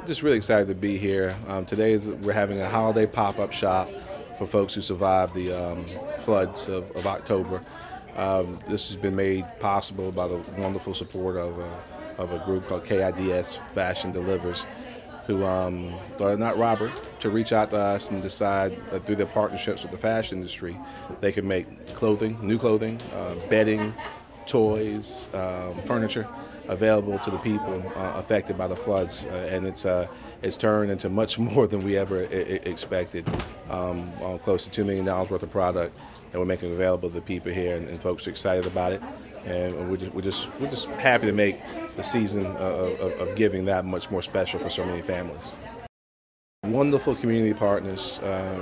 Just really excited to be here. We're having a holiday pop-up shop for folks who survived the floods of October. This has been made possible by the wonderful support of a group called KIDS Fashion Delivers, who thought it not robbery to reach out to us and decide that through their partnerships with the fashion industry, they could make clothing, new clothing, bedding, toys, furniture available to the people affected by the floods, and it's turned into much more than we ever expected. Close to $2 million worth of product that we're making available to the people here, and folks are excited about it, and we're just happy to make the season of giving that much more special for so many families. Wonderful community partners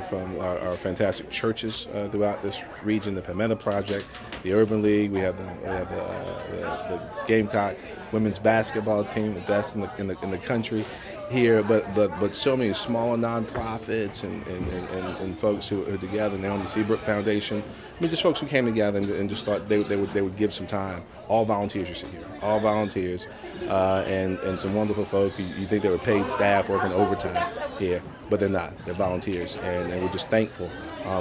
from our fantastic churches throughout this region, the Pimenta Project, the Urban League. We have the Gamecock women's basketball team, the best in the country here. But so many smaller nonprofits and folks who are together. Naomi Seabrook Foundation. I mean, just folks who came together and just thought they would give some time. All volunteers you see here, all volunteers, and some wonderful folk. You think they were paid staff working overtime here, but they're not. They're volunteers, and we're just thankful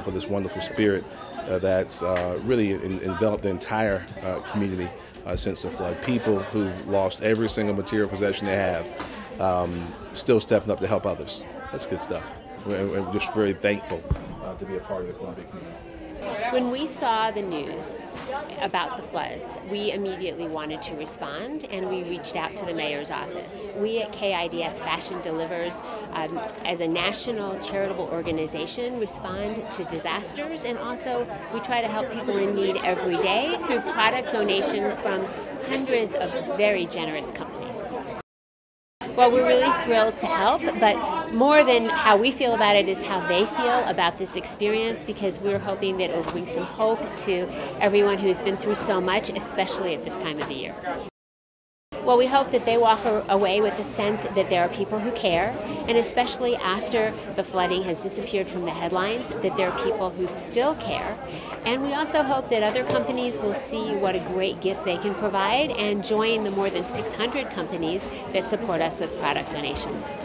for this wonderful spirit that's really enveloped the entire community since the flood. People who've lost every single material possession they have, still stepping up to help others. That's good stuff. We're just very thankful to be a part of the Columbia community. When we saw the news about the floods, we immediately wanted to respond, and we reached out to the mayor's office. We at KIDS Fashion Delivers, as a national charitable organization, respond to disasters, and also we try to help people in need every day through product donation from hundreds of very generous companies. Well, we're really thrilled to help, but more than how we feel about it is how they feel about this experience, because we're hoping that it will bring some hope to everyone who's been through so much, especially at this time of the year. Well, we hope that they walk away with a sense that there are people who care, and especially after the flooding has disappeared from the headlines, that there are people who still care. And we also hope that other companies will see what a great gift they can provide and join the more than 600 companies that support us with product donations.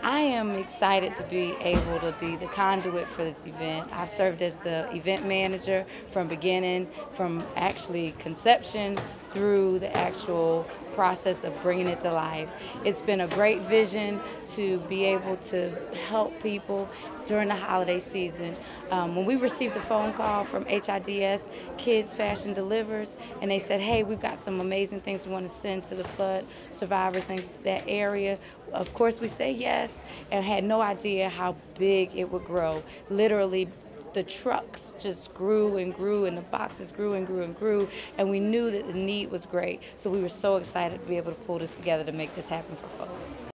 I am excited to be able to be the conduit for this event. I've served as the event manager from beginning, from actually conception through the actual process of bringing it to life. It's been a great vision to be able to help people during the holiday season. When we received the phone call from HIDS Kids Fashion Delivers, and they said, hey, we've got some amazing things we want to send to the flood survivors in that area, of course we say yes, and had no idea how big it would grow. Literally, the trucks just grew and grew, and the boxes grew and grew and grew, and we knew that the need was great. So we were so excited to be able to pull this together to make this happen for folks.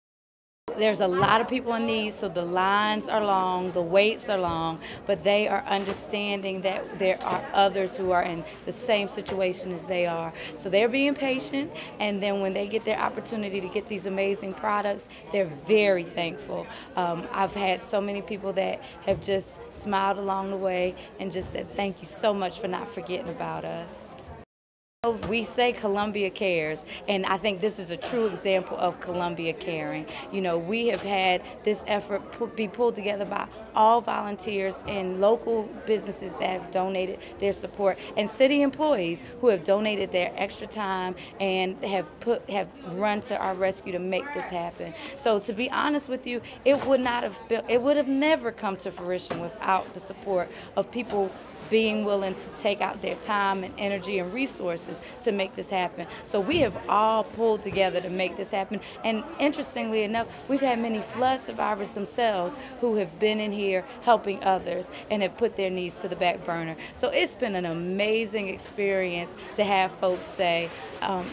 There's a lot of people in need, so the lines are long, the waits are long, but they are understanding that there are others who are in the same situation as they are. So they're being patient, and then when they get their opportunity to get these amazing products, they're very thankful. I've had so many people that have just smiled along the way and just said, thank you so much for not forgetting about us. We say Columbia cares, and I think this is a true example of Columbia caring. You know, we have had this effort be pulled together by all volunteers and local businesses that have donated their support, and city employees who have donated their extra time and have run to our rescue to make this happen. So to be honest with you, it would have never come to fruition without the support of people being willing to take out their time and energy and resources to make this happen. So we have all pulled together to make this happen. And interestingly enough, we've had many flood survivors themselves who have been in here helping others and have put their needs to the back burner. So it's been an amazing experience to have folks say,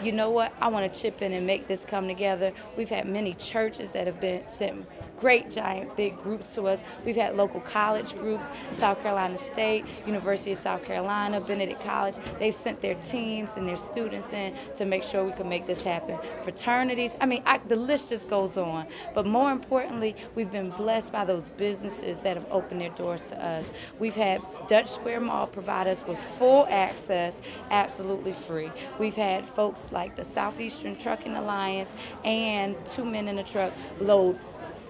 you know what, I want to chip in and make this come together. We've had many churches that have been sent great, giant, big groups to us. We've had local college groups, South Carolina State, University of South Carolina, Benedict College. They've sent their teams and their students in to make sure we can make this happen. Fraternities, I mean, the list just goes on. But more importantly, we've been blessed by those businesses that have opened their doors to us. We've had Dutch Square Mall provide us with full access, absolutely free. We've had folks like the Southeastern Trucking Alliance and Two Men in a Truck load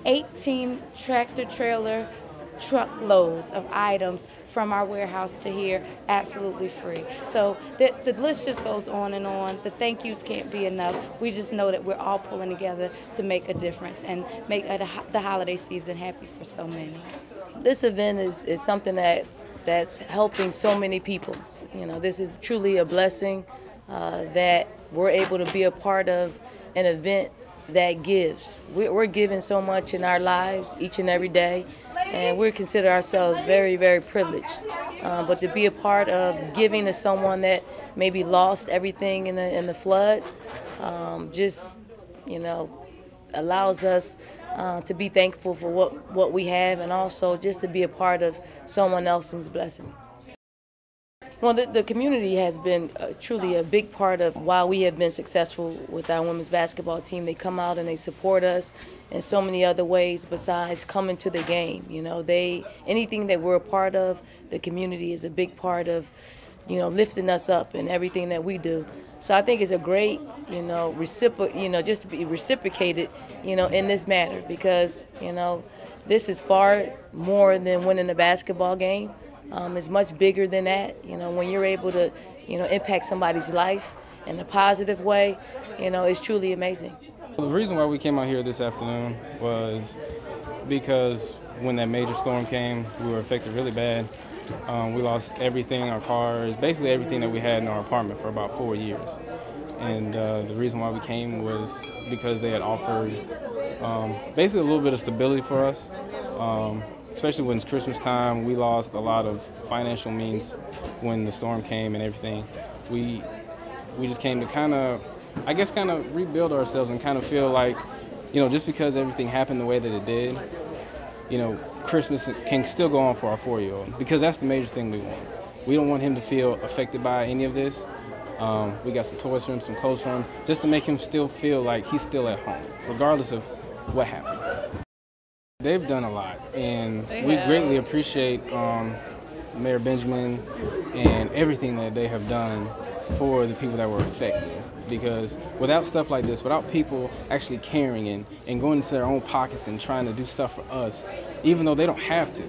18 tractor-trailer truckloads of items from our warehouse to here, absolutely free. So the list just goes on and on. The thank yous can't be enough. We just know that we're all pulling together to make a difference and make the holiday season happy for so many. This event is something that's helping so many people. You know, this is truly a blessing that we're able to be a part of an event that gives. We're giving so much in our lives each and every day, and we consider ourselves very, very privileged. But to be a part of giving to someone that maybe lost everything in the flood, just, you know, allows us to be thankful for what we have, and also just to be a part of someone else's blessing. Well, the community has been truly a big part of why we have been successful with our women's basketball team. They come out and they support us in so many other ways besides coming to the game. You know, anything that we're a part of, the community is a big part of, you know, lifting us up in everything that we do. So I think it's a great, you know, just to be reciprocated, you know, in this matter, because, you know, this is far more than winning a basketball game. It's much bigger than that. You know, when you're able to, you know, impact somebody's life in a positive way, you know, it's truly amazing. The reason why we came out here this afternoon was because when that major storm came, we were affected really bad. We lost everything, our cars, basically everything that we had in our apartment for about 4 years. And the reason why we came was because they had offered basically a little bit of stability for us. Especially when it's Christmas time, we lost a lot of financial means when the storm came and everything. We just came to kind of rebuild ourselves and kind of feel like, you know, just because everything happened the way that it did, you know, Christmas can still go on for our 4-year-old, because that's the major thing we want. We don't want him to feel affected by any of this. We got some toys for him, some clothes for him, just to make him still feel like he's still at home, regardless of what happened. They've done a lot, and we greatly appreciate Mayor Benjamin and everything that they have done for the people that were affected. Because without stuff like this, without people actually caring and going into their own pockets and trying to do stuff for us, even though they don't have to,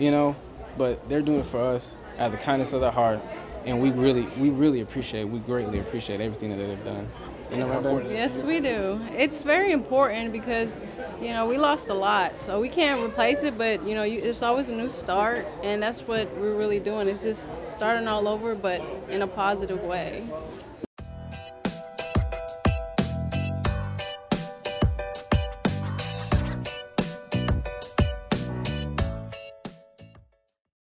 you know, but they're doing it for us out of the kindness of their heart, and we greatly appreciate everything that they've done. You know about that? Yes, we do. It's very important because, you know, we lost a lot, so we can't replace it, but, you know, it's always a new start, and that's what we're really doing. It's just starting all over, but in a positive way.